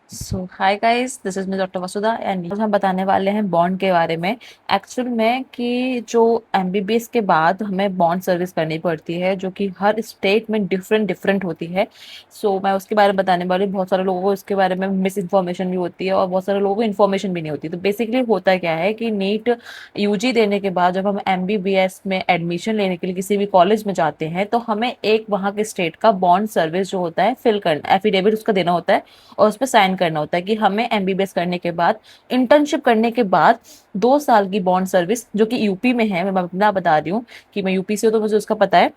So hi guys, this is me doctor Vasudha and आज हम बताने वाले हैं बॉन्ड के बारे में। एक्चुअल में कि जो एमबीबीएस के बाद हमें बॉन्ड सर्विस करनी पड़ती है, जो कि हर स्टेट में डिफरेंट डिफरेंट होती है। मैं उसके बारे में बताने वाली हूँ। बहुत सारे लोगों को इसके बारे में मिस इन्फॉर्मेशन भी होती है और बहुत सारे लोगों को इन्फॉर्मेशन भी नहीं होती। तो बेसिकली होता क्या है कि नीट यूजी देने के बाद जब हम एमबीबीएस में एडमिशन लेने के लिए किसी भी कॉलेज में जाते हैं, तो हमें एक वहाँ के स्टेट का बॉन्ड सर्विस जो होता है फिल करना, एफिडेविट उसका देना होता है और उस पर साइन करना होता है कि हमें एमबीबीएस करने के बाद, इंटर्नशिप करने के बाद 2 साल की बॉन्ड सर्विस, जो कि यूपी में है, मैं अपना बता रही हूँ कि मैं यूपी से हूँ तो मुझे उसका पता है,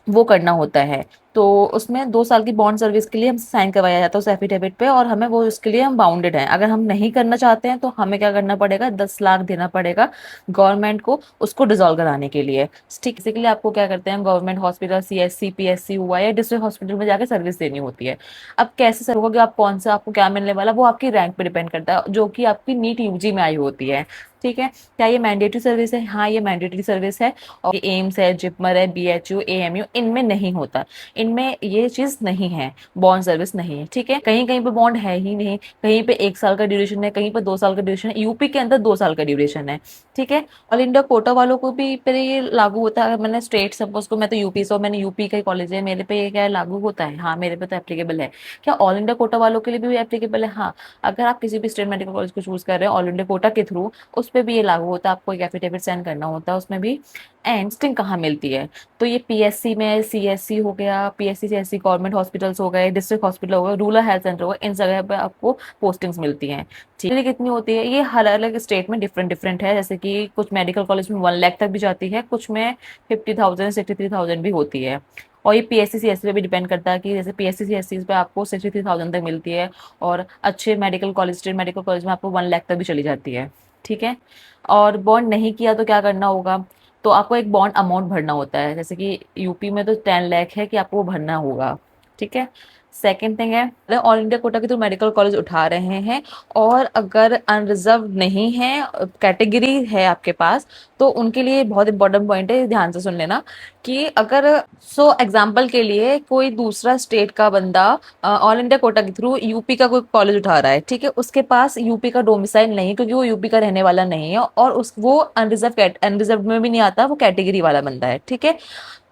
वो करना होता है। तो उसमें 2 साल की बॉन्ड सर्विस के लिए हम साइन करवाया जाता है उस एफिडेविट पे, और हमें वो उसके लिए हम बाउंडेड हैं। अगर हम नहीं करना चाहते हैं तो हमें क्या करना पड़ेगा, 10 लाख देना पड़ेगा गवर्नमेंट को उसको डिजोल्व कराने के लिए। ठीक, इसी के लिए आपको क्या करते हैं, गवर्नमेंट हॉस्पिटल, सीएससी, पीएससी हुआ या डिस्ट्रिक्ट हॉस्पिटल में जाकर सर्विस देनी होती है। अब कैसे सर होगा कि आप कौन सा, आपको क्या मिलने वाला, वो आपकी रैंक पे डिपेंड करता है, जो कि आपकी नीट यूजी में आई होती है। ठीक है। क्या ये मैंडेटरी सर्विस है? हाँ, ये मैंडेटरी सर्विस है। और ये एम्स है, जिपमर है, बीएचयू, एएमयू, इनमें नहीं होता। इनमें ये चीज नहीं है, बॉन्ड सर्विस नहीं है। ठीक है, कहीं कहीं पे बॉन्ड है ही नहीं। कहीं पे 1 साल का ड्यूरेशन है, कहीं पे 2 साल का ड्यूरेशन है। यूपी के अंदर 2 साल का ड्यूरेशन है। ठीक है। ऑल इंडिया कोटा वालों को भी पे ये लागू होता है। मैंने स्टेट, सपोज को, मैं तो यूपी से हूं, मैंने यूपी का कॉलेज है, मेरे पे ये क्या है, लागू होता है। हाँ, मेरे पे तो एप्लीकेबल है। क्या ऑल इंडिया कोटा वालों के लिए भी एप्लीकेबल है? हाँ। अगर आप किसी भी स्टेट मेडिकल कॉलेज को चूज कर रहे हैं ऑल इंडिया कोटा के थ्रू, उस पर भी ये लागू होता है। आपको एक एफिडेविट साइन करना होता है उसमें भी। एंड स्टिंग कहाँ मिलती है? तो ये पीएससी में, सीएससी हो गया, पीएससी सीएससी गवर्नमेंट हॉस्पिटल्स हो गए, डिस्ट्रिक्ट हॉस्पिटल हो गए, रूरल हेल्थ सेंटर हो गए, इन जगह पे आपको पोस्टिंग्स मिलती हैं। ठीक है। कितनी होती है ये? हर अलग स्टेट में डिफरेंट डिफरेंट है। जैसे कि कुछ मेडिकल कॉलेज में 1 लाख तक भी जाती है, कुछ में 50,000, 63,000 भी होती है। और ये पीएससी सीएससी पे भी डिपेंड करता है कि जैसे पीएससी सीएससी पे आपको 63,000 तक मिलती है, और अच्छे medical college, state medical college में आपको 1 लाख तक भी चली जाती है। ठीक है। और बॉन्ड नहीं किया तो क्या करना होगा? तो आपको एक बॉन्ड अमाउंट भरना होता है। जैसे कि यूपी में तो 10 लाख है कि आपको वो भरना होगा। ठीक है। सेकेंड थिंग है, ऑल इंडिया कोटा के थ्रू मेडिकल कॉलेज उठा रहे हैं और अगर अनरिजर्व नहीं है, कैटेगरी है आपके पास, तो उनके लिए बहुत इंपॉर्टेंट पॉइंट है, ध्यान से सुन लेना। कि अगर, एग्जाम्पल के लिए, कोई दूसरा स्टेट का बंदा ऑल इंडिया कोटा के थ्रू यूपी का कोई कॉलेज उठा रहा है, ठीक है, उसके पास यूपी का डोमिसाइल नहीं है क्योंकि वो यूपी का रहने वाला नहीं है, और उस वो अनरिजर्व में भी नहीं आता, वो कैटेगरी वाला बंदा है। ठीक है।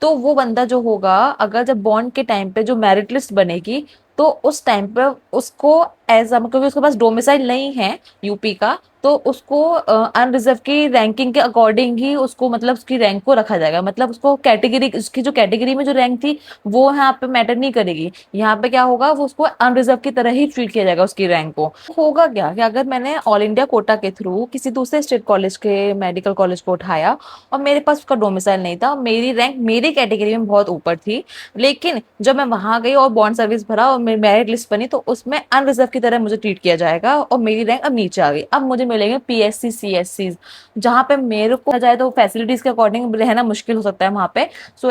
तो वो बंदा जो होगा, अगर जब बॉन्ड के टाइम पे जो मेरिट लिस्ट बनेगी, तो उस टाइम पे उसको क्योंकि उसके पास डोमिसाइल नहीं है यूपी का, तो उसको अनरिजर्व की रैंकिंग के अकॉर्डिंग ही उसको, मतलब उसकी रैंक को रखा जाएगा। मतलब उसको कैटेगरी, उसकी जो कैटेगरी में जो रैंक थी वो यहाँ पे मैटर नहीं करेगी। यहाँ पे क्या होगा, वो उसको अनरिजर्व की तरह ही ट्रीट किया जाएगा उसकी रैंक को। होगा क्या कि अगर मैंने ऑल इंडिया कोटा के थ्रू किसी दूसरे स्टेट कॉलेज के मेडिकल कॉलेज को उठाया और मेरे पास उसका डोमिसाइल नहीं था, मेरी रैंक मेरी कैटेगरी में बहुत ऊपर थी, लेकिन जब मैं वहां गई और बॉन्ड सर्विस भरा और मेरी मेरिट लिस्ट बनी, तो उसमें अनरिजर्व की तरह मुझे ट्रीट किया जाएगा और मेरी रैंक अब नीचे आ गई। अब मुझे मिलेंगे पीएससी सीएससी, जहाँ पे मेरे को जाए तो फैसिलिटीज के अकॉर्डिंग रहना मुश्किल हो सकता है वहां पे।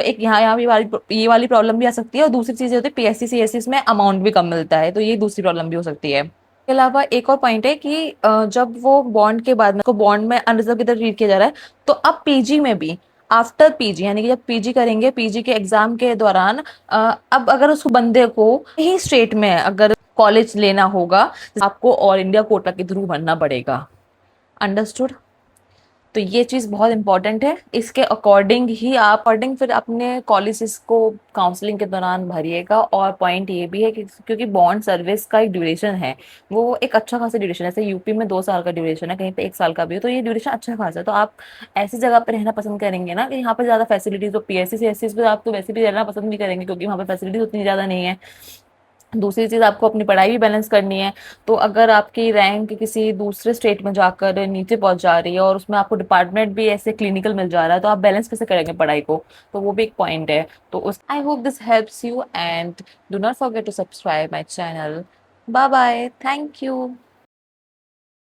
एक यहाँ यहाँ ये वाली प्रॉब्लम भी आ सकती है, और दूसरी चीज ये होती है पीएससी सीएससी में अमाउंट भी कम मिलता है, तो ये दूसरी प्रॉब्लम भी हो सकती है। के अलावा एक और पॉइंट है कि जब वो बॉन्ड के बाद में को बॉन्ड में अनरिजर्व की तरह ट्रीट किया जा रहा है, तो अब पीजी में भी, आफ्टर पीजी, यानी कि जब पीजी करेंगे, पीजी के एग्जाम के दौरान, अब अगर उस बंदे को ही स्टेट में अगर कॉलेज लेना होगा, आपको ऑल इंडिया कोटा के थ्रू भरना पड़ेगा। अंडरस्टूड? तो ये चीज़ बहुत इंपॉर्टेंट है। इसके अकॉर्डिंग ही आप फिर अपने कॉलेजेस को काउंसलिंग के दौरान भरिएगा। और पॉइंट ये भी है कि क्योंकि बॉन्ड सर्विस का एक ड्यूरेशन है, वो एक अच्छा खासा ड्यूरेशन है। जैसे यूपी में 2 साल का ड्यूरेशन है, कहीं पे 1 साल का भी है, तो ये ड्यूरेशन अच्छा खासा है। तो आप ऐसी जगह पर रहना पसंद करेंगे ना कि यहाँ पर ज़्यादा फैसिलिटीज हो। पीएससी सी एस सी पे आप तो वैसे भी रहना पसंद भी करेंगे क्योंकि वहाँ पर फैसिलिटीज उतनी ज़्यादा नहीं है। दूसरी चीज, आपको अपनी पढ़ाई भी बैलेंस करनी है। तो अगर आपकी रैंक किसी दूसरे स्टेट में जाकर नीचे पहुंच जा रही है और उसमें आपको डिपार्टमेंट भी ऐसे क्लिनिकल मिल जा रहा है, तो आप बैलेंस कैसे करेंगे पढ़ाई को? तो वो भी एक पॉइंट है। तो उस I hope this helps you and do not forget to subscribe my channel. Bye bye, thank you.